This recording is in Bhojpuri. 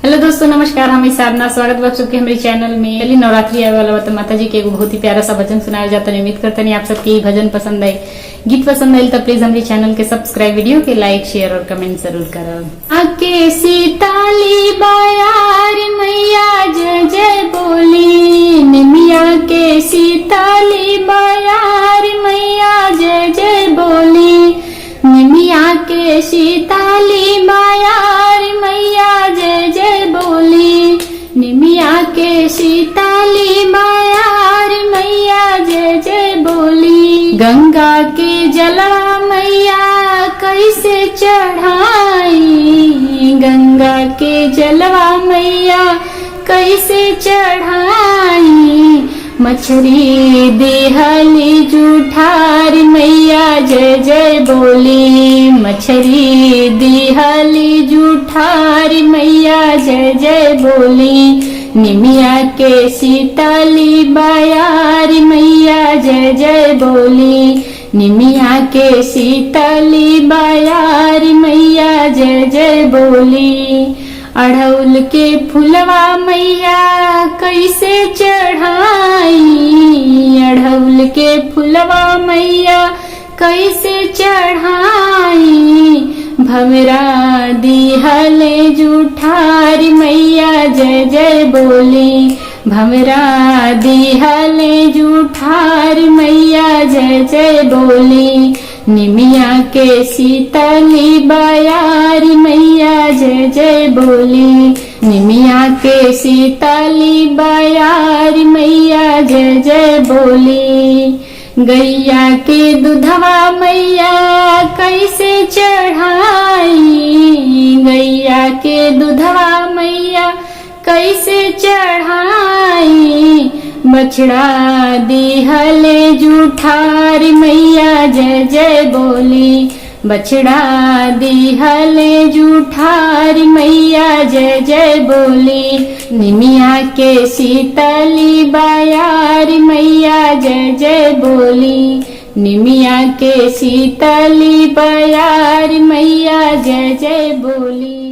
हेलो दोस्तों, नमस्कार। हम साधना स्वागत बा चुके हमारे चैनल में। चलिए, नवरात्रि आवे वाला बा माता जी के एगो बहुत ही प्यारा सा भजन सुनाया जाता है। उम्मीद करते नहीं आप सबके ये भजन पसंद आए, गीत पसंद आये तो प्लीज हमारे चैनल के सब्सक्राइब, वीडियो के लाइक, शेयर और कमेंट जरूर करो। आके सीताली बायार मैया जय जय बोली, निमिया के सीताली बायार मैया जय जय बोली, निमिया के सीताली बायार मैया जय जय बोली, निमिया के सीताली बायार मैया जय जय बोली। गंगा के जलवा मैया कैसे चढ़ाई, गंगा के जलवा मैया कैसे चढ़ाई, मछरी देहली जूठार मैया जय जय बोली, मछरी देहली जूठार मैया जय जय बोली, निमिया के सीताली बायार मैया जय जय बोली, निमिया के सीताली बायार मैया जय जय बोली। अड़हुल के फुलवा मैया कैसे चढ़ाई, अड़हुल के फुलवा मैया कैसे चढ़ाई, भमरा दिहले जूठार मैया जय जय बोली, भमरा दिहले जूठार मैया जय जय बोली, निमिया के सीताली बायार मैया जय जय बोली, निमिया के सीताली बायार मैया जय जय बोली। गैया के दूधवा मैया कैसे चढ़ाई, गैया के दूधवा मैया कैसे चढ़ाई, बछड़ा दिहले जूठार मैया जय जय बोली, बछड़ा दिहले जूठार मैया जय जय बोली, निमिया के सीताली बायार मैया जय जय बोली, निमिया के सीताली बायार मैया जय जय बोली।